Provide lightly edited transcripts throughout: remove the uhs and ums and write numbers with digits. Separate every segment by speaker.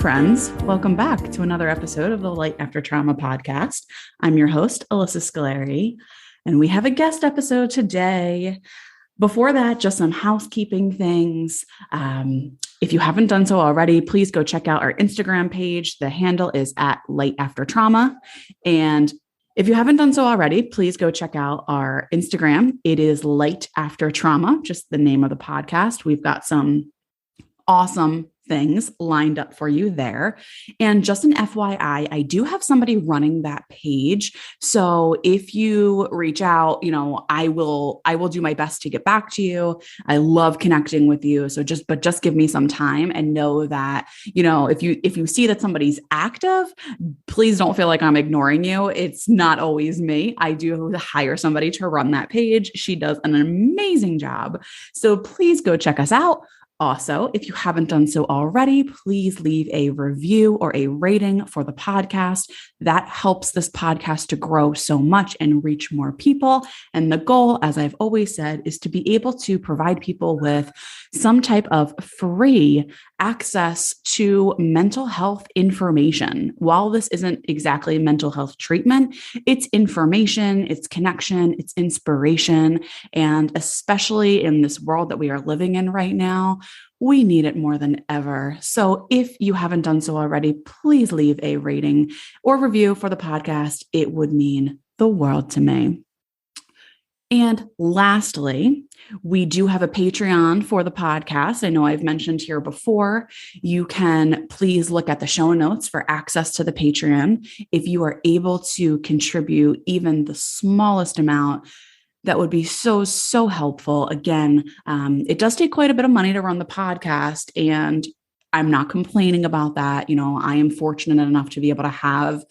Speaker 1: friends. Welcome back to another episode of the Light After Trauma podcast. I'm your host, Alyssa Scolari, and we have a guest episode today. Before that, just some housekeeping things. If you haven't done so already, please go check out our Instagram page. The handle is at Light After Trauma. And if you haven't done so already, please go check out our Instagram. It is Light After Trauma, just the name of the podcast. We've got some awesome things lined up for you there. And just an FYI, I do have somebody running that page. So if you reach out, I will do my best to get back to you. I love connecting with you. So just give me some time and know that, if you see that somebody's active, please don't feel like I'm ignoring you. It's not always me. I do hire somebody to run that page. She does an amazing job. So please go check us out. Also, if you haven't done so already, please leave a review or a rating for the podcast. That helps this podcast to grow so much and reach more people. And the goal, as I've always said, is to be able to provide people with some type of free access to mental health information. While this isn't exactly mental health treatment, it's information, it's connection, it's inspiration. And especially in this world that we are living in right now, we need it more than ever. So if you haven't done so already, please leave a rating or review for the podcast. It would mean the world to me. And lastly, we do have a Patreon for the podcast. I know I've mentioned here before. You can please look at the show notes for access to the Patreon. If you are able to contribute even the smallest amount, that would be so, so helpful. Again, it does take quite a bit of money to run the podcast, and I'm not complaining about that. I am fortunate enough to be able to have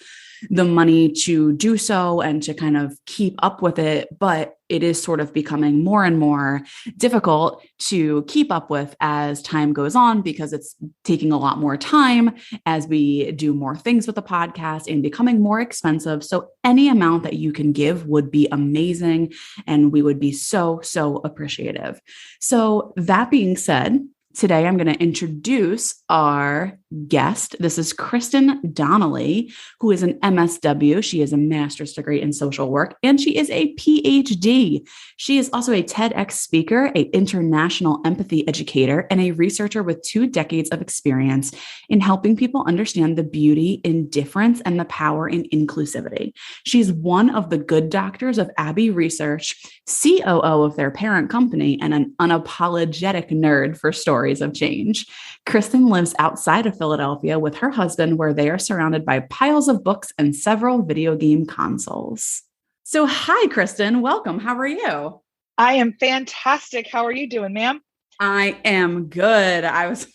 Speaker 1: the money to do so and to kind of keep up with it, but it is sort of becoming more and more difficult to keep up with as time goes on, because it's taking a lot more time as we do more things with the podcast and becoming more expensive. So any amount that you can give would be amazing, and we would be so, so appreciative. So that being said, today, I'm going to introduce our guest. This is Kristen Donnelly, who is an MSW. She is a master's degree in social work, and she is a PhD. She is also a TEDx speaker, an international empathy educator, and a researcher with 2 decades of experience in helping people understand the beauty in difference and the power in inclusivity. She's one of the good doctors of Abbey Research, COO of their parent company, and an unapologetic nerd for stories of change. Kristen lives outside of Philadelphia with her husband, where they are surrounded by piles of books and several video game consoles. So hi, Kristen. Welcome. How are you?
Speaker 2: I am fantastic. How are you doing, ma'am?
Speaker 1: I am good. I was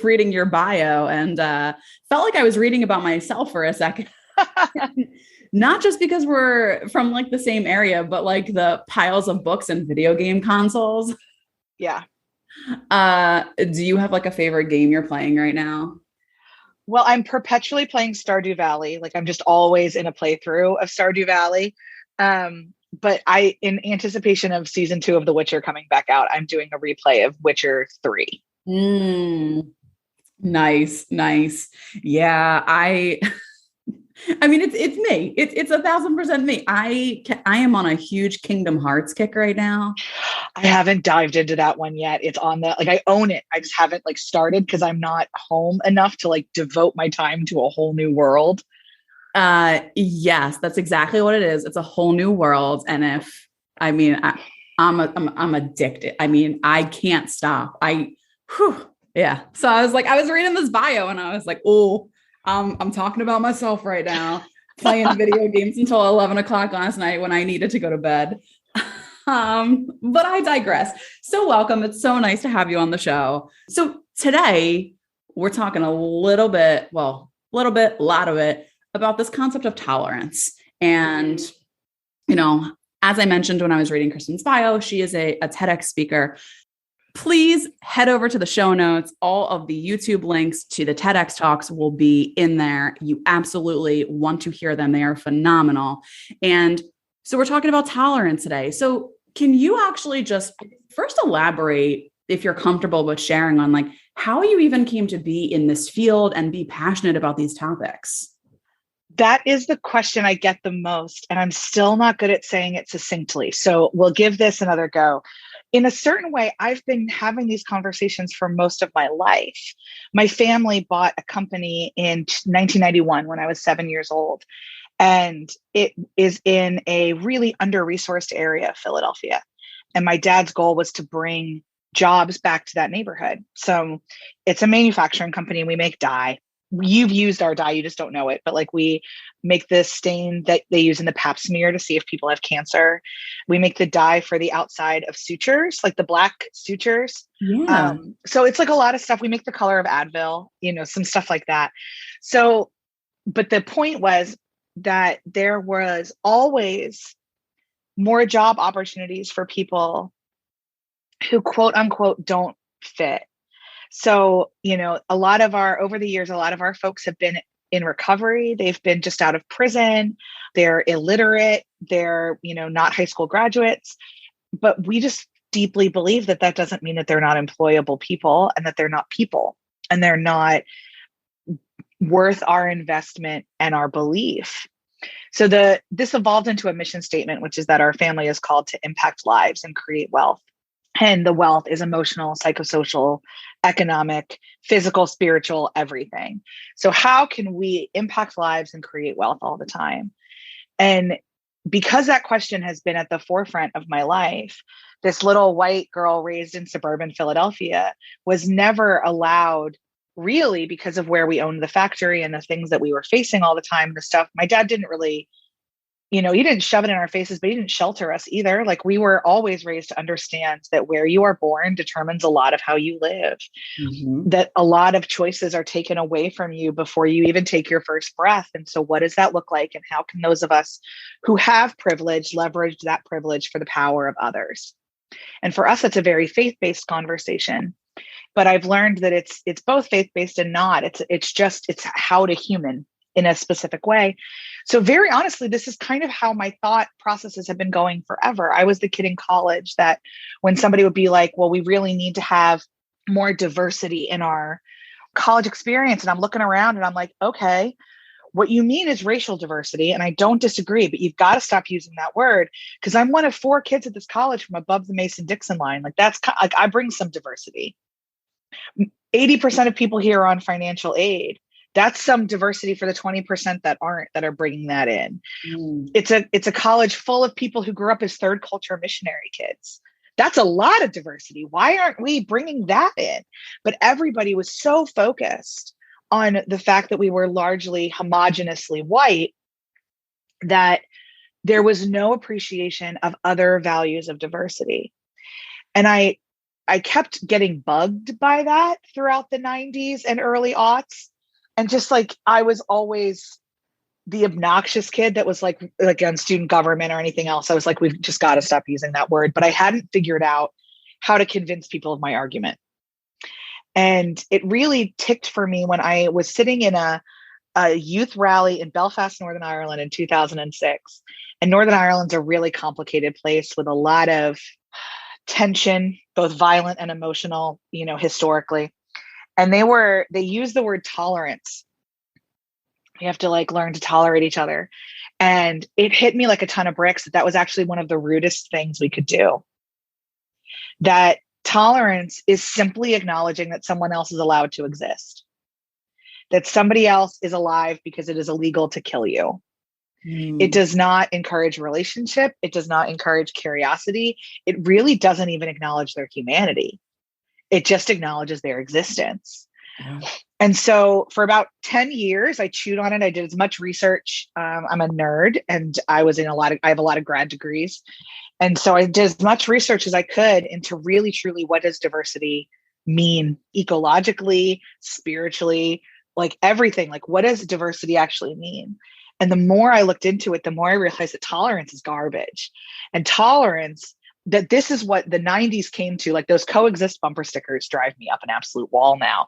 Speaker 1: reading your bio and felt like I was reading about myself for a second. Not just because we're from like the same area, but like the piles of books and video game consoles.
Speaker 2: Yeah.
Speaker 1: Do you have like a favorite game you're playing right now?
Speaker 2: Well, I'm perpetually playing Stardew Valley. Like I'm just always in a playthrough of Stardew Valley. But in anticipation of season 2 of The Witcher coming back out, I'm doing a replay of Witcher 3.
Speaker 1: Nice. Yeah, I mean, it's me. It's 1,000% me. I am on a huge Kingdom Hearts kick right now.
Speaker 2: I haven't dived into that one yet. It's on I own it. I just haven't started because I'm not home enough to devote my time to a whole new world.
Speaker 1: Yes, that's exactly what it is. It's a whole new world. And I'm addicted. I mean, I can't stop. Yeah. So I was reading this bio and I was like, oh, I'm talking about myself right now, playing video games until 11 o'clock last night when I needed to go to bed. But I digress. So welcome. It's so nice to have you on the show. So today we're talking a lot of it about this concept of tolerance. And, as I mentioned, when I was reading Kristen's bio, she is a TEDx speaker. Please head over to the show notes. All of the YouTube links to the TEDx talks will be in there. You absolutely want to hear them. They are phenomenal. And so we're talking about tolerance today. So can you actually just first elaborate, if you're comfortable with sharing, on how you even came to be in this field and be passionate about these topics.
Speaker 2: That is the question I get the most, and I'm still not good at saying it succinctly. So we'll give this another go. In a certain way, I've been having these conversations for most of my life. My family bought a company in 1991 when I was 7 years old, and it is in a really under-resourced area of Philadelphia. And my dad's goal was to bring jobs back to that neighborhood. So it's a manufacturing company. We make dye. You've used our dye, you just don't know it, but like we make this stain that they use in the pap smear to see if people have cancer. We make the dye for the outside of sutures, like the black sutures.
Speaker 1: Yeah.
Speaker 2: So it's like a lot of stuff. We make the color of Advil, some stuff like that. So, but the point was that there was always more job opportunities for people who quote unquote don't fit. So, over the years, a lot of our folks have been in recovery. They've been just out of prison. They're illiterate. They're, not high school graduates. But we just deeply believe that doesn't mean that they're not employable people and that they're not people and they're not worth our investment and our belief. So this evolved into a mission statement, which is that our family is called to impact lives and create wealth. And the wealth is emotional, psychosocial, economic, physical, spiritual, everything. So how can we impact lives and create wealth all the time? And because that question has been at the forefront of my life, this little white girl raised in suburban Philadelphia was never allowed, really, because of where we owned the factory and the things that we were facing all the time, the stuff. My dad didn't really, he didn't shove it in our faces, but he didn't shelter us either. Like we were always raised to understand that where you are born determines a lot of how you live, that a lot of choices are taken away from you before you even take your first breath. And so what does that look like? And how can those of us who have privilege leverage that privilege for the power of others? And for us, it's a very faith-based conversation. But I've learned that it's both faith-based and not. It's how to human in a specific way. So very honestly, this is kind of how my thought processes have been going forever. I was the kid in college that when somebody would be like, well, we really need to have more diversity in our college experience. And I'm looking around and I'm like, okay, what you mean is racial diversity. And I don't disagree, but you've got to stop using that word because I'm one of 4 kids at this college from above the Mason-Dixon line. Like that's like I bring some diversity. 80% of people here are on financial aid. That's some diversity for the 20% that aren't, that are bringing that in. It's a college full of people who grew up as third culture missionary kids. That's a lot of diversity. Why aren't we bringing that in? But everybody was so focused on the fact that we were largely homogeneously white that there was no appreciation of other values of diversity. And I kept getting bugged by that throughout the 90s and early aughts. And just like, I was always the obnoxious kid that was like on student government or anything else. I was like, we've just got to stop using that word. But I hadn't figured out how to convince people of my argument. And it really ticked for me when I was sitting in a youth rally in Belfast, Northern Ireland in 2006. And Northern Ireland's a really complicated place with a lot of tension, both violent and emotional, historically. And they used the word tolerance. We have to learn to tolerate each other. And it hit me like a ton of bricks that was actually one of the rudest things we could do. That tolerance is simply acknowledging that someone else is allowed to exist. That somebody else is alive because it is illegal to kill you. It does not encourage relationship. It does not encourage curiosity. It really doesn't even acknowledge their humanity. It just acknowledges their existence. Yeah. And so for about 10 years, I chewed on it. I did as much research. I'm a nerd and I have a lot of grad degrees. And so I did as much research as I could into really, truly, what does diversity mean ecologically, spiritually, everything, what does diversity actually mean? And the more I looked into it, the more I realized that tolerance is garbage. And tolerance, that this is what the 90s came to, those coexist bumper stickers drive me up an absolute wall now.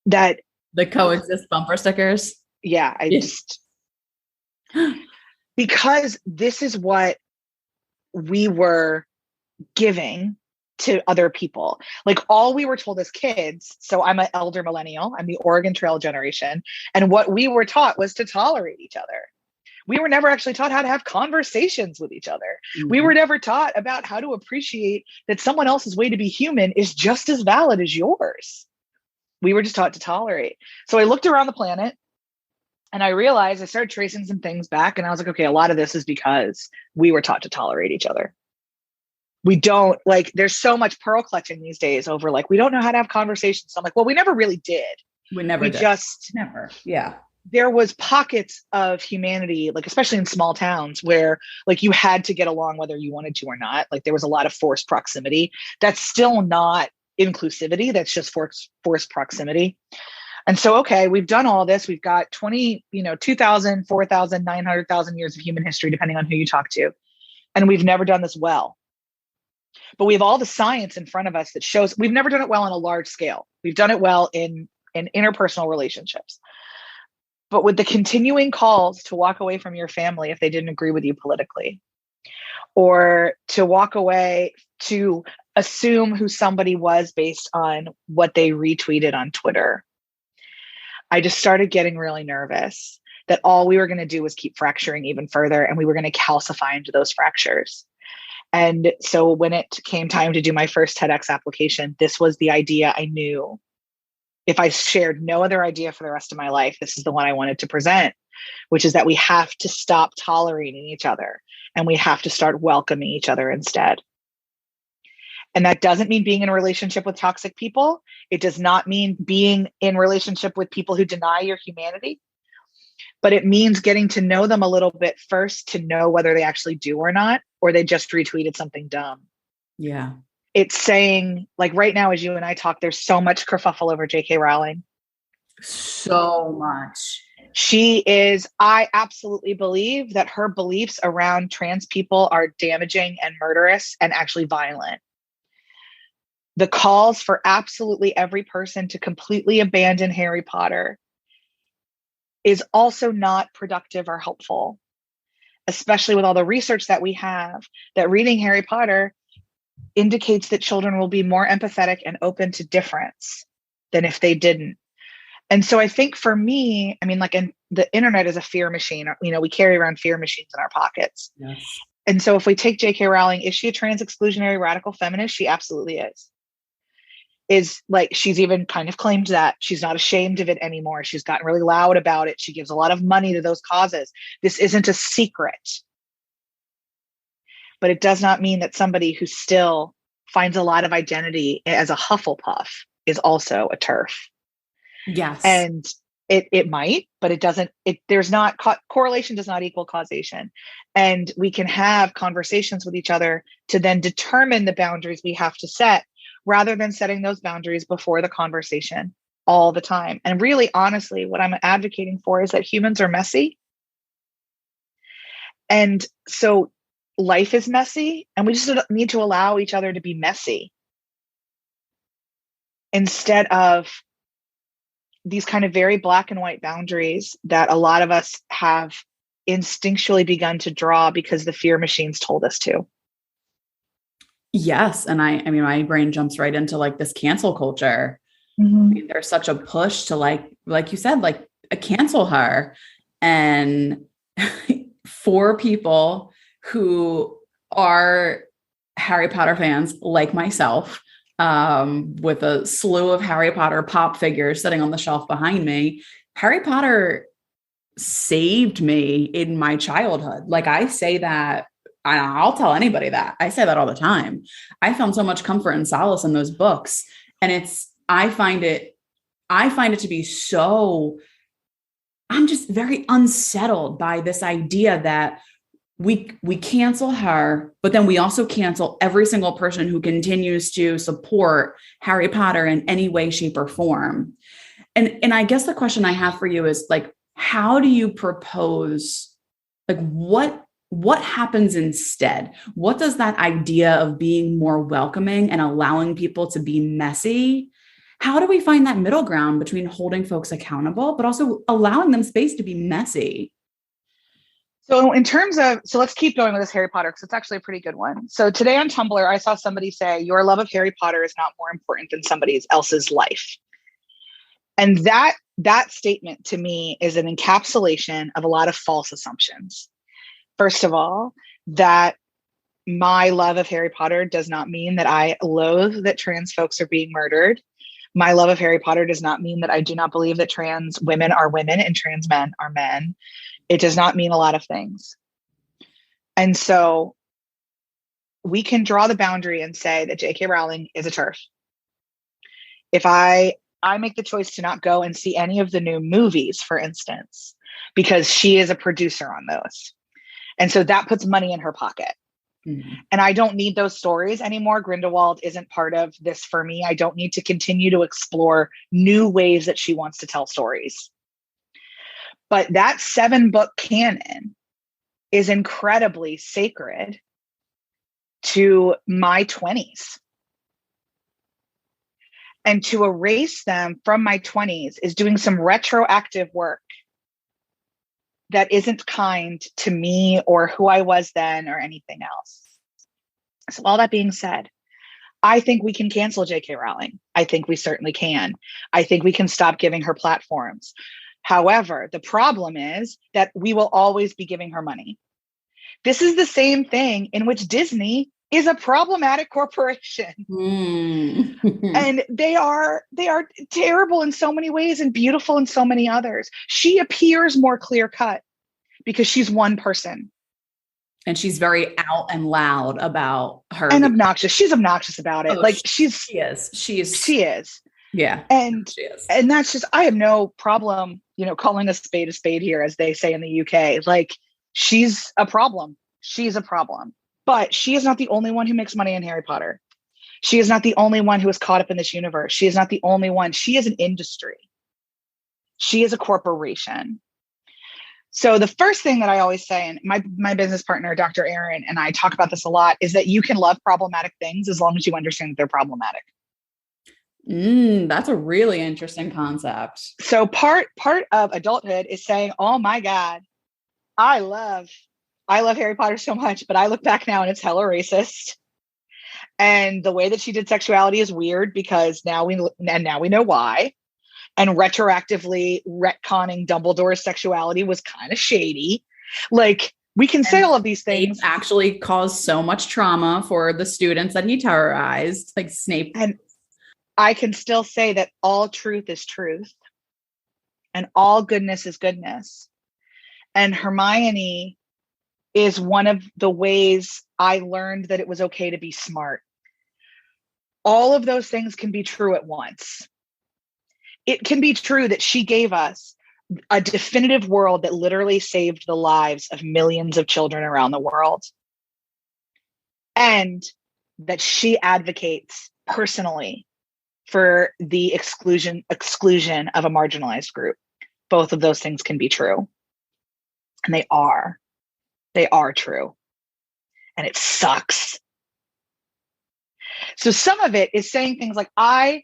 Speaker 2: That.
Speaker 1: The coexist bumper stickers?
Speaker 2: Yeah, just, because this is what we were giving to other people. Like all we were told as kids. So I'm an elder millennial. I'm the Oregon Trail generation. And what we were taught was to tolerate each other. We were never actually taught how to have conversations with each other. Mm-hmm. We were never taught about how to appreciate that someone else's way to be human is just as valid as yours. We were just taught to tolerate. So I looked around the planet and I realized, I started tracing some things back, and I was like, okay, a lot of this is because we were taught to tolerate each other. We don't, like, there's so much pearl clutching these days over like, we don't know how to have conversations. So I'm like, well, we never really did.
Speaker 1: We never. Yeah.
Speaker 2: There was pockets of humanity, like especially in small towns, where like you had to get along whether you wanted to or not. Like there was a lot of forced proximity. That's still not inclusivity. That's just forced proximity. And so, okay, we've done all this. We've got 2,000, 4,000, 900,000 years of human history, depending on who you talk to. And we've never done this well. But we have all the science in front of us that shows we've never done it well on a large scale. We've done it well in interpersonal relationships. But with the continuing calls to walk away from your family if they didn't agree with you politically, or to walk away, to assume who somebody was based on what they retweeted on Twitter, I just started getting really nervous that all we were going to do was keep fracturing even further, and we were going to calcify into those fractures. And so when it came time to do my first TEDx application, this was the idea I knew. If I shared no other idea for the rest of my life, this is the one I wanted to present, which is that we have to stop tolerating each other and we have to start welcoming each other instead. And that doesn't mean being in a relationship with toxic people. It does not mean being in relationship with people who deny your humanity, but it means getting to know them a little bit first to know whether they actually do or not, or they just retweeted something dumb.
Speaker 1: Yeah.
Speaker 2: It's saying, like right now, as you and I talk, there's so much kerfuffle over J.K. Rowling.
Speaker 1: So much.
Speaker 2: I absolutely believe that her beliefs around trans people are damaging and murderous and actually violent. The calls for absolutely every person to completely abandon Harry Potter is also not productive or helpful, especially with all the research that we have, that reading Harry Potter indicates that children will be more empathetic and open to difference than if they didn't. And so I think for me, I mean, like, the internet is a fear machine. We carry around fear machines in our pockets.
Speaker 1: Yes. And
Speaker 2: so if we take J.K. Rowling, is she a trans exclusionary radical feminist? She absolutely is. Is like, she's even kind of claimed that she's not ashamed of it anymore. She's gotten really loud about it. She gives a lot of money to those causes. This isn't a secret. But it does not mean that somebody who still finds a lot of identity as a Hufflepuff is also a TERF.
Speaker 1: Yes.
Speaker 2: And it might, but it doesn't, there's not, correlation does not equal causation. And we can have conversations with each other to then determine the boundaries we have to set, rather than setting those boundaries before the conversation all the time. And really, honestly, what I'm advocating for is that humans are messy. And so life is messy, and we just need to allow each other to be messy instead of these kind of very black and white boundaries that a lot of us have instinctually begun to draw because the fear machines told us to.
Speaker 1: Yes. And I mean, my brain jumps right into like this cancel culture.
Speaker 2: Mm-hmm.
Speaker 1: I mean, there's such a push to like you said, like cancel her. And for people who are Harry Potter fans like myself, with a slew of Harry Potter pop figures sitting on the shelf behind me, Harry Potter saved me in my childhood. Like, I say that, I'll tell anybody that. I say that all the time. I found so much comfort and solace in those books. And I find it to be so, I'm just very unsettled by this idea that we cancel her, but then we also cancel every single person who continues to support Harry Potter in any way, shape, or form. And I guess the question I have for you is like, how do you propose, like, what happens instead? What does that idea of being more welcoming and allowing people to be messy, how do we find that middle ground between holding folks accountable, but also allowing them space to be messy?
Speaker 2: So in terms of, so let's keep going with this Harry Potter because it's actually a pretty good one. So today on Tumblr, I saw somebody say, your love of Harry Potter is not more important than somebody else's life. And that statement to me is an encapsulation of a lot of false assumptions. First of all, that my love of Harry Potter does not mean that I loathe that trans folks are being murdered. My love of Harry Potter does not mean that I do not believe that trans women are women and trans men are men. It does not mean a lot of things. And so we can draw the boundary and say that J.K. Rowling is a TERF. If I make the choice to not go and see any of the new movies, for instance, because she is a producer on those. And so that puts money in her pocket. Mm-hmm. And I don't need those stories anymore. Grindelwald isn't part of this for me. I don't need to continue to explore new ways that she wants to tell stories. But that 7-book canon is incredibly sacred to my 20s. And to erase them from my 20s is doing some retroactive work that isn't kind to me or who I was then or anything else. So all that being said, I think we can cancel J.K. Rowling. I think we certainly can. I think we can stop giving her platforms. However, the problem is that we will always be giving her money. This is the same thing in which Disney is a problematic corporation. And they are terrible in so many ways and beautiful in so many others. She appears more clear-cut because she's one person.
Speaker 1: And she's very out and loud about her.
Speaker 2: And obnoxious. She's obnoxious about it.
Speaker 1: Oh,
Speaker 2: like
Speaker 1: she is.
Speaker 2: She is.
Speaker 1: Yeah.
Speaker 2: And that's just, I have no problem, calling a spade here, as they say in the UK. Like, she's a problem. She's a problem. But she is not the only one who makes money in Harry Potter. She is not the only one who is caught up in this universe. She is not the only one. She is an industry. She is a corporation. So the first thing that I always say, and my business partner, Dr. Aaron, and I talk about this a lot, is that you can love problematic things as long as you understand that they're problematic.
Speaker 1: That's a really interesting concept.
Speaker 2: So part of adulthood is saying, oh my God, I love Harry Potter so much, but I look back now and it's hella racist. And the way that she did sexuality is weird because now we know why. And retroactively retconning Dumbledore's sexuality was kind of shady. Like, we can say all of these things.
Speaker 1: Snape actually caused so much trauma for the students that he terrorized, like Snape.
Speaker 2: And I can still say that all truth is truth and all goodness is goodness. And Hermione is one of the ways I learned that it was okay to be smart. All of those things can be true at once. It can be true that she gave us a definitive world that literally saved the lives of millions of children around the world. And that she advocates personally for the exclusion of a marginalized group. Both of those things can be true. And they are true. And it sucks. So some of it is saying things like, I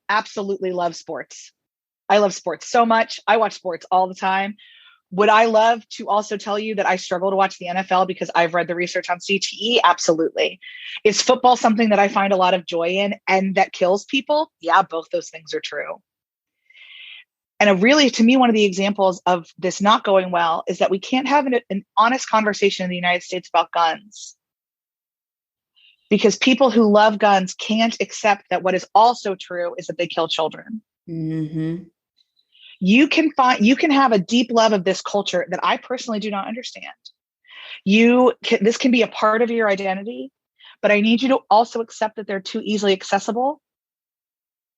Speaker 2: absolutely love sports. I love sports so much. I watch sports all the time. Would I love to also tell you that I struggle to watch the NFL because I've read the research on CTE? Absolutely. Is football something that I find a lot of joy in and that kills people? Yeah, both those things are true. And really, to me, one of the examples of this not going well is that we can't have an honest conversation in the United States about guns. Because people who love guns can't accept that what is also true is that they kill children.
Speaker 1: Mm-hmm.
Speaker 2: You can have a deep love of this culture that I personally do not understand. This can be a part of your identity, but I need you to also accept that they're too easily accessible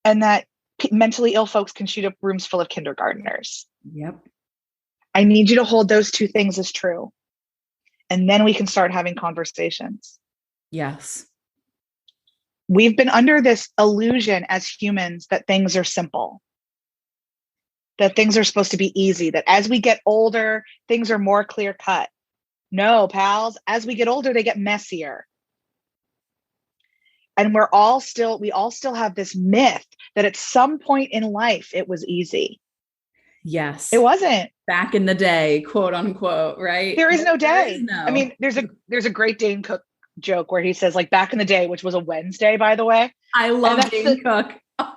Speaker 2: and that mentally ill folks can shoot up rooms full of kindergartners.
Speaker 1: Yep.
Speaker 2: I need you to hold those two things as true. And then we can start having conversations.
Speaker 1: Yes.
Speaker 2: We've been under this illusion as humans that things are simple, that things are supposed to be easy, that as we get older, things are more clear cut. No, pals, as we get older, they get messier. And we all still have this myth that at some point in life, it was easy.
Speaker 1: Yes.
Speaker 2: It wasn't.
Speaker 1: Back in the day, quote unquote, right?
Speaker 2: There is no day.
Speaker 1: Is no.
Speaker 2: I mean, there's a Great Dane Cook joke where he says, like, back in the day, which was a Wednesday, by the way.
Speaker 1: I love Dane Cook.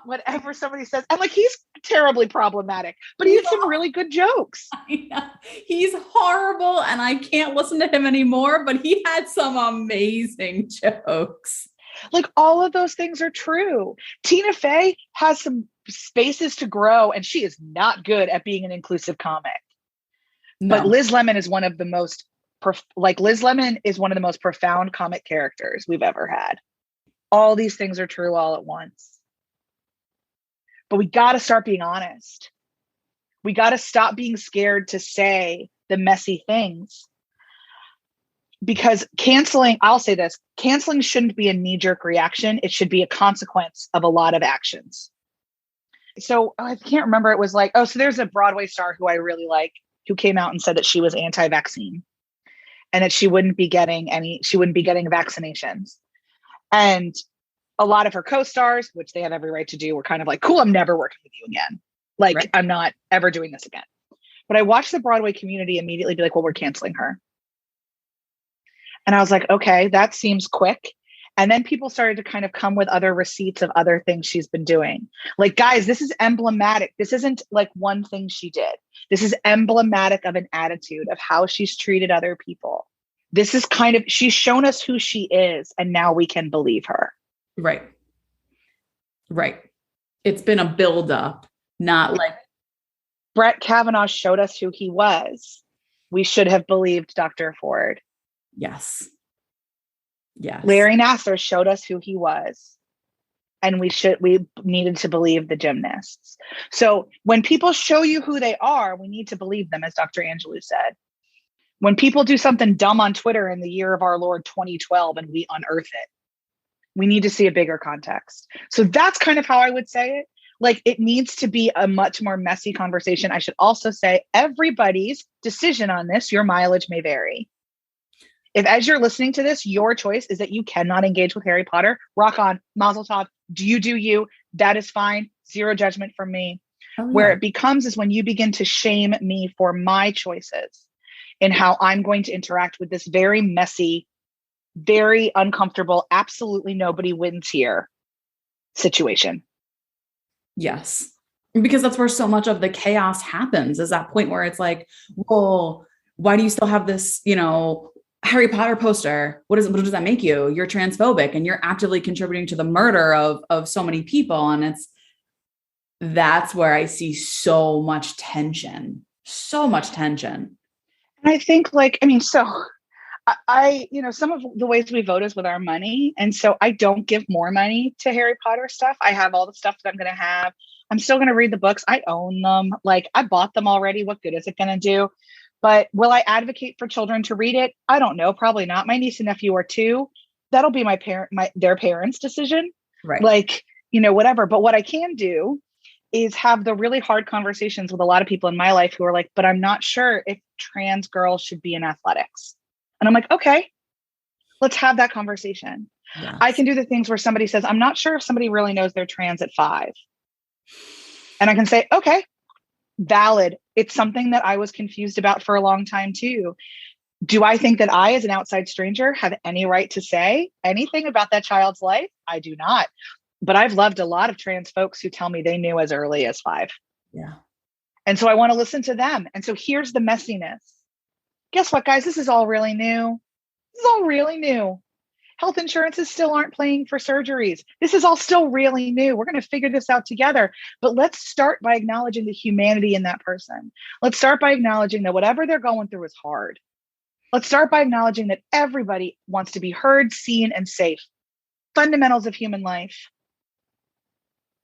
Speaker 2: Whatever somebody says. And like, he's terribly problematic, but he had some really good jokes.
Speaker 1: He's horrible and I can't listen to him anymore, but he had some amazing jokes.
Speaker 2: Like, all of those things are true. Tina Fey has some spaces to grow, and she is not good at being an inclusive comic. No. But Liz Lemon is one of the most profound comic characters we've ever had. All these things are true all at once. But we got to start being honest. We got to stop being scared to say the messy things. Because canceling, I'll say this, canceling shouldn't be a knee-jerk reaction. It should be a consequence of a lot of actions. So I can't remember. It was like, so there's a Broadway star who I really like, who came out and said that she was anti-vaccine and that she wouldn't be getting vaccinations. And a lot of her co-stars, which they have every right to do, were kind of like, cool, I'm never working with you again. Like, right. I'm not ever doing this again. But I watched the Broadway community immediately be like, well, we're canceling her. And I was like, okay, that seems quick. And then people started to kind of come with other receipts of other things she's been doing. Like, guys, this is emblematic. This isn't like one thing she did. This is emblematic of an attitude of how she's treated other people. This is kind of, she's shown us who she is, and now we can believe her.
Speaker 1: Right. Right. It's been a buildup, not like
Speaker 2: Brett Kavanaugh showed us who he was. We should have believed Dr. Ford.
Speaker 1: Yes. Yes.
Speaker 2: Larry Nassar showed us who he was. And we needed to believe the gymnasts. So when people show you who they are, we need to believe them, as Dr. Angelou said. When people do something dumb on Twitter in the year of our Lord 2012 and we unearth it, we need to see a bigger context. So that's kind of how I would say it. Like, it needs to be a much more messy conversation. I should also say everybody's decision on this, your mileage may vary. If, as you're listening to this, your choice is that you cannot engage with Harry Potter, rock on, mazel tov, do you, that is fine. Zero judgment from me. Oh, yeah. Where it becomes is when you begin to shame me for my choices and how I'm going to interact with this very messy, very uncomfortable, absolutely nobody wins here situation.
Speaker 1: Yes. Because that's where so much of the chaos happens, is that point where it's like, well, why do you still have this, Harry Potter poster? What does that make you? You're transphobic and you're actively contributing to the murder of so many people. And that's where I see so much tension. And
Speaker 2: I think I some of the ways we vote is with our money. And so I don't give more money to Harry Potter stuff. I have all the stuff that I'm going to have. I'm still going to read the books. I own them. Like, I bought them already. What good is it going to do? But will I advocate for children to read it? I don't know. Probably not. My niece and nephew are 2. That'll be their parents' decision.
Speaker 1: Right.
Speaker 2: Whatever. But what I can do is have the really hard conversations with a lot of people in my life who are like, but I'm not sure if trans girls should be in athletics. And I'm like, okay, let's have that conversation. Yes. I can do the things where somebody says, I'm not sure if somebody really knows they're trans at 5. And I can say, okay, valid. It's something that I was confused about for a long time too. Do I think that I, as an outside stranger, have any right to say anything about that child's life? I do not. But I've loved a lot of trans folks who tell me they knew as early as 5.
Speaker 1: Yeah.
Speaker 2: And so I want to listen to them. And so here's the messiness. Guess what, guys? This is all really new. Health insurances still aren't paying for surgeries. This is all still really new. We're going to figure this out together. But let's start by acknowledging the humanity in that person. Let's start by acknowledging that whatever they're going through is hard. Let's start by acknowledging that everybody wants to be heard, seen, and safe. Fundamentals of human life.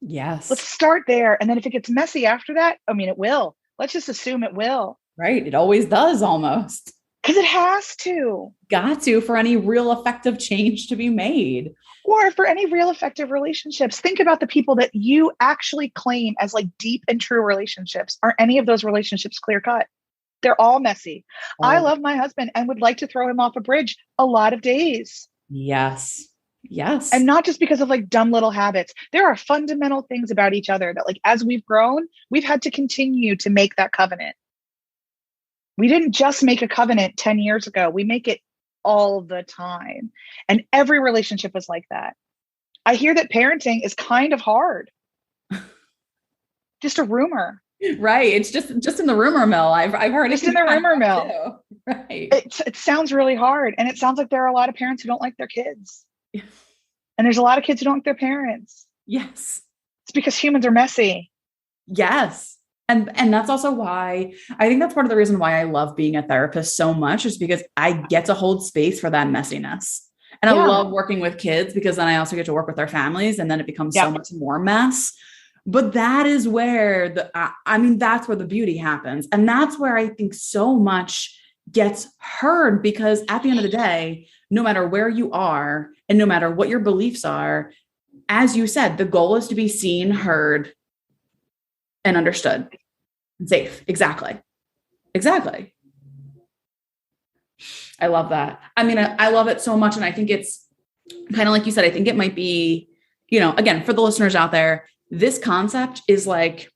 Speaker 1: Yes.
Speaker 2: Let's start there. And then if it gets messy after that, it will. Let's just assume it will.
Speaker 1: Right. It always does, almost.
Speaker 2: Because it has to.
Speaker 1: Got to, for any real effective change to be made.
Speaker 2: Or for any real effective relationships. Think about the people that you actually claim as like deep and true relationships. Are any of those relationships clear cut? They're all messy. Oh. I love my husband and would like to throw him off a bridge a lot of days.
Speaker 1: Yes. Yes.
Speaker 2: And not just because of like dumb little habits. There are fundamental things about each other that like, as we've grown, we've had to continue to make that covenant. We didn't just make a covenant 10 years ago. We make it all the time. And every relationship is like that. I hear that parenting is kind of hard. Just a rumor.
Speaker 1: Right. It's just in the rumor mill. I've heard
Speaker 2: just in the rumor mill.
Speaker 1: Too. Right.
Speaker 2: It sounds really hard. And it sounds like there are a lot of parents who don't like their kids.
Speaker 1: Yeah.
Speaker 2: And there's a lot of kids who don't like their parents.
Speaker 1: Yes.
Speaker 2: It's because humans are messy.
Speaker 1: Yes. And that's also why I think that's part of the reason why I love being a therapist so much, is because I get to hold space for that messiness. And I love working with kids because then I also get to work with their families, and then it becomes so much more mess. But that is where that's where the beauty happens. And that's where I think so much gets heard, because at the end of the day, no matter where you are and no matter what your beliefs are, as you said, the goal is to be seen, heard, and understood and safe. Exactly. I love that. I mean, I love it so much. And I think it's kind of like you said, I think it might be, again, for the listeners out there, this concept is like,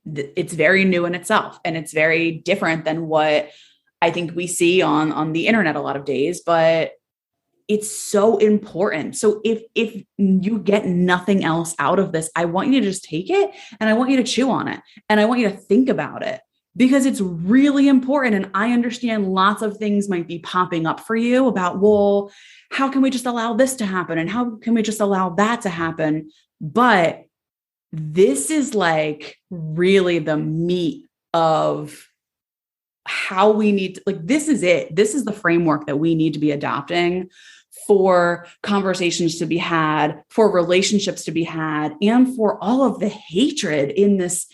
Speaker 1: it's very new in itself, and it's very different than what I think we see on the internet a lot of days, but it's so important. So if you get nothing else out of this, I want you to just take it, and I want you to chew on it, and I want you to think about it, because it's really important. And I understand lots of things might be popping up for you about, well, how can we just allow this to happen? And how can we just allow that to happen? But this is like really the meat of how we need to, like, this is it. This is the framework that we need to be adopting for conversations to be had, for relationships to be had, and for all of the hatred in this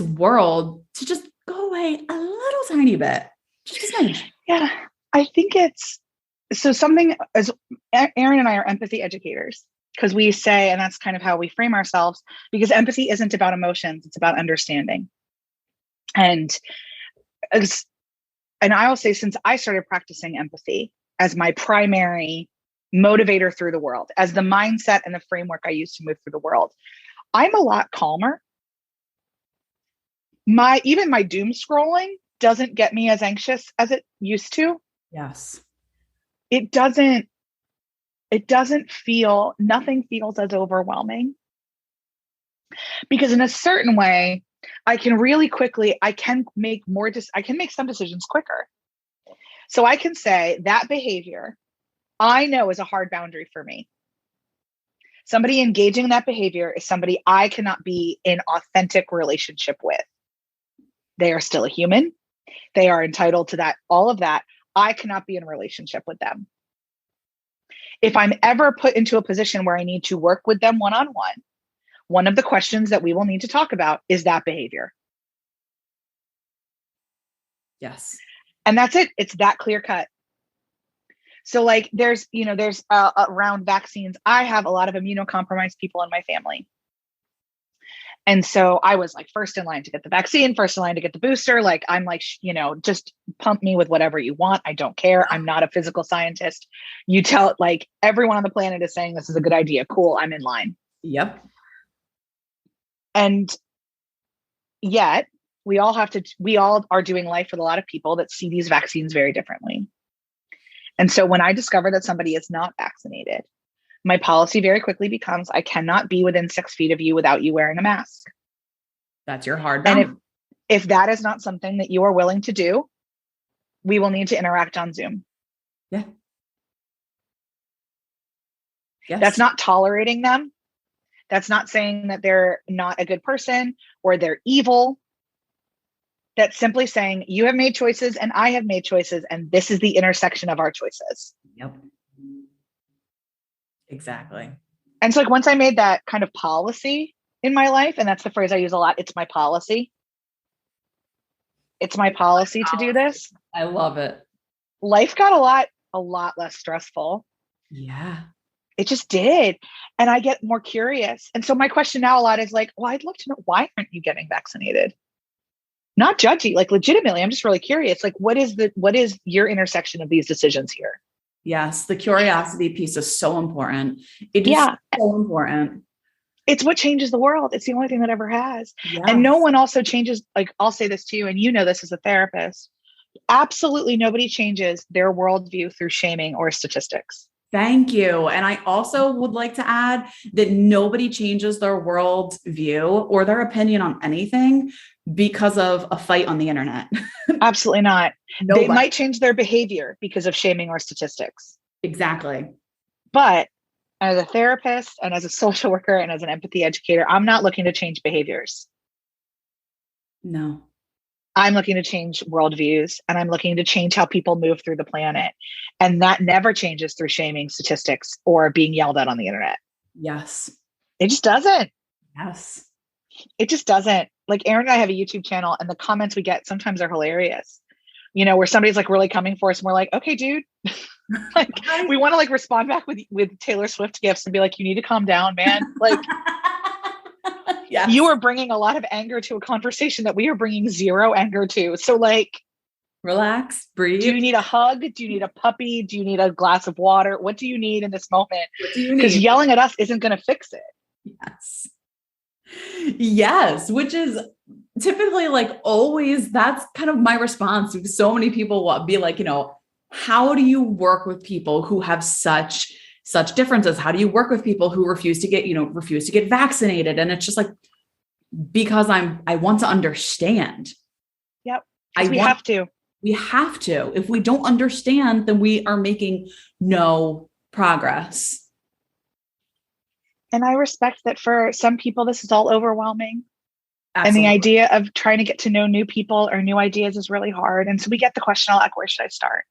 Speaker 1: world to just go away a little tiny bit. Just a smidge.
Speaker 2: Yeah. I think it's so something, as Erin and I are empathy educators, because we say, and that's kind of how we frame ourselves, because empathy isn't about emotions, it's about understanding. And I will say, since I started practicing empathy as my primary motivator through the world, as the mindset and the framework I use to move through the world, I'm a lot calmer. Even my doom scrolling doesn't get me as anxious as it used to.
Speaker 1: Yes.
Speaker 2: Nothing feels as overwhelming, because in a certain way, I can make some decisions quicker. So I can say that behavior I know is a hard boundary for me. Somebody engaging in that behavior is somebody I cannot be in authentic relationship with. They are still a human. They are entitled to that, all of that. I cannot be in a relationship with them. If I'm ever put into a position where I need to work with them one-on-one, one of the questions that we will need to talk about is that behavior.
Speaker 1: Yes.
Speaker 2: And that's it. It's that clear cut. So like there's around vaccines, I have a lot of immunocompromised people in my family. And so I was like first in line to get the vaccine, first in line to get the booster. Like, I'm like, just pump me with whatever you want. I don't care. I'm not a physical scientist. You tell, like, everyone on the planet is saying this is a good idea. Cool. I'm in line.
Speaker 1: Yep.
Speaker 2: And yet we all are doing life with a lot of people that see these vaccines very differently. And so when I discover that somebody is not vaccinated, my policy very quickly becomes, I cannot be within 6 feet of you without you wearing a mask.
Speaker 1: That's your hard boundary.
Speaker 2: And if that is not something that you are willing to do, we will need to interact on Zoom.
Speaker 1: Yeah. Yes.
Speaker 2: That's not tolerating them. That's not saying that they're not a good person or they're evil. That's simply saying you have made choices and I have made choices, and this is the intersection of our choices.
Speaker 1: Yep. Exactly.
Speaker 2: And so like once I made that kind of policy in my life, and that's the phrase I use a lot, it's my policy. It's my policy to do this.
Speaker 1: I love it.
Speaker 2: Life got a lot less stressful.
Speaker 1: Yeah.
Speaker 2: It just did. And I get more curious. And so my question now a lot is like, well, I'd love to know, why aren't you getting vaccinated? Not judgy, like legitimately, I'm just really curious. Like, what is your intersection of these decisions here?
Speaker 1: Yes. The curiosity piece is so important. It is so important.
Speaker 2: It's what changes the world. It's the only thing that ever has.
Speaker 1: Yes.
Speaker 2: And no one also changes. Like, I'll say this to you, and you know this as a therapist. Absolutely nobody changes their worldview through shaming or statistics.
Speaker 1: Thank you. And I also would like to add that nobody changes their world view or their opinion on anything because of a fight on the internet.
Speaker 2: Absolutely not.
Speaker 1: Nobody.
Speaker 2: They might change their behavior because of shaming or statistics.
Speaker 1: Exactly.
Speaker 2: But as a therapist and as a social worker and as an empathy educator, I'm not looking to change behaviors.
Speaker 1: No.
Speaker 2: I'm looking to change worldviews, and I'm looking to change how people move through the planet. And that never changes through shaming, statistics, or being yelled at on the internet.
Speaker 1: Yes.
Speaker 2: It just doesn't.
Speaker 1: Yes.
Speaker 2: It just doesn't. Like, Aaron and I have a YouTube channel, and the comments we get sometimes are hilarious. You know, where somebody's like really coming for us and we're like, okay, dude. Like, we want to like respond back with Taylor Swift gifts and be like, you need to calm down, man. Like, yes. You are bringing a lot of anger to a conversation that we are bringing zero anger to. So like,
Speaker 1: relax, breathe.
Speaker 2: Do you need a hug? Do you need a puppy? Do you need a glass of water? What do you need in this moment? Because yelling at us isn't going to fix it.
Speaker 1: Yes. Yes. Which is typically like always, that's kind of my response. So many people will be like, you know, how do you work with people who have such differences? How do you work with people who refuse to get vaccinated? And it's just like, because I want to understand.
Speaker 2: Yep. We have to.
Speaker 1: We have to. If we don't understand, then we are making no progress. And
Speaker 2: I respect that for some people, this is all overwhelming.
Speaker 1: Absolutely.
Speaker 2: And the idea of trying to get to know new people or new ideas is really hard. And so we get the question, like, where should I start?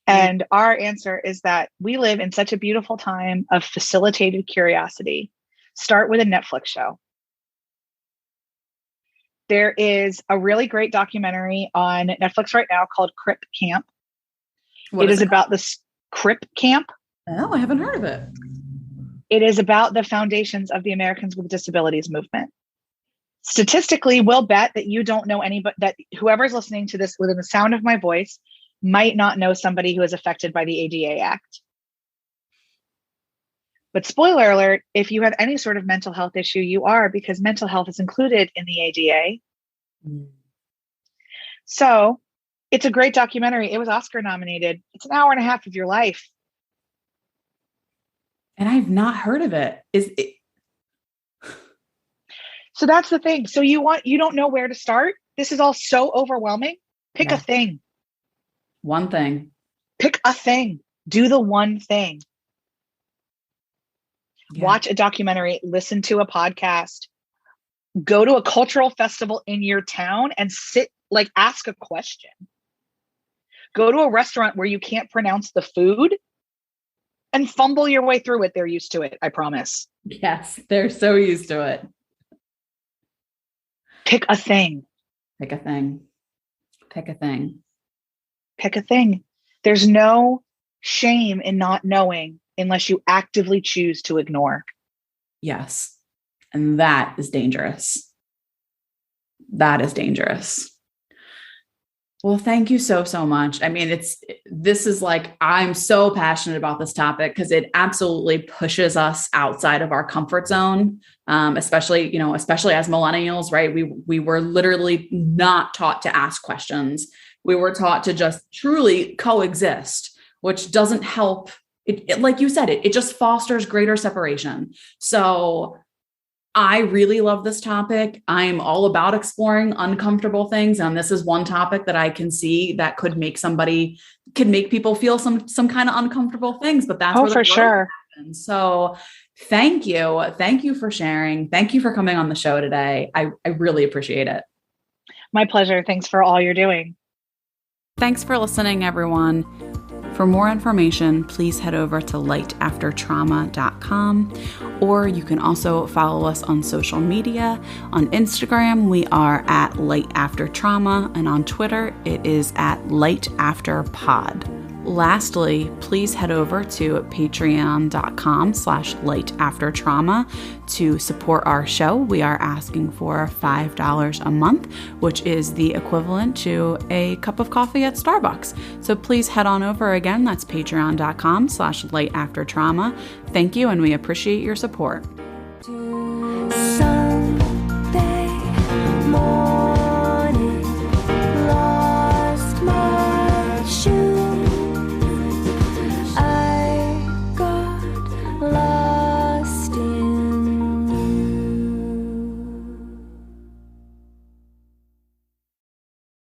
Speaker 2: And our answer is that we live in such a beautiful time of facilitated curiosity. Start with a Netflix show. There is a really great documentary on Netflix right now called Crip Camp. It is about this Crip Camp.
Speaker 1: Oh, I haven't heard of it.
Speaker 2: It is about the foundations of the Americans with Disabilities movement. Statistically, we'll bet that you don't know anybody, that whoever's listening to this within the sound of my voice might not know somebody who is affected by the ADA Act. But spoiler alert, if you have any sort of mental health issue, you are, because mental health is included in the ADA. So it's a great documentary. It was Oscar nominated. It's an hour and a half of your life.
Speaker 1: And I've not heard of it.
Speaker 2: So that's the thing. So you don't know where to start. This is all so overwhelming. Pick a thing.
Speaker 1: One thing.
Speaker 2: Pick a thing. Do the one thing. Yeah. Watch a documentary, listen to a podcast, go to a cultural festival in your town and ask a question. Go to a restaurant where you can't pronounce the food and fumble your way through it. They're used to it, I promise.
Speaker 1: Yes, they're so used to it.
Speaker 2: Pick a thing.
Speaker 1: Pick a thing. Pick a thing.
Speaker 2: Pick a thing. There's no shame in not knowing unless you actively choose to ignore. Yes.
Speaker 1: And that is dangerous. That is dangerous. Well, thank you so much. I mean, I'm so passionate about this topic because it absolutely pushes us outside of our comfort zone. Especially as millennials, right? We were literally not taught to ask questions. We were taught to just truly coexist, which doesn't help. It like you said, it just fosters greater separation. So I really love this topic. I'm all about exploring uncomfortable things. And this is one topic that I can see that could make people feel some kind of uncomfortable things, but that's
Speaker 2: for sure.
Speaker 1: Happens. So thank you. Thank you for sharing. Thank you for coming on the show today. I really appreciate it.
Speaker 2: My pleasure. Thanks for all you're doing.
Speaker 1: Thanks for listening, everyone. For more information, please head over to lightaftertrauma.com, or you can also follow us on social media. On Instagram, we are at lightaftertrauma, and on Twitter, it is at lightafterpod. lastly, please head over to patreon.com/lightaftertrauma to support our show. We are asking for $5 a month, which is the equivalent to a cup of coffee at Starbucks. So please head on over again. That's patreon.com/lightaftertrauma. Thank you, and we appreciate your support.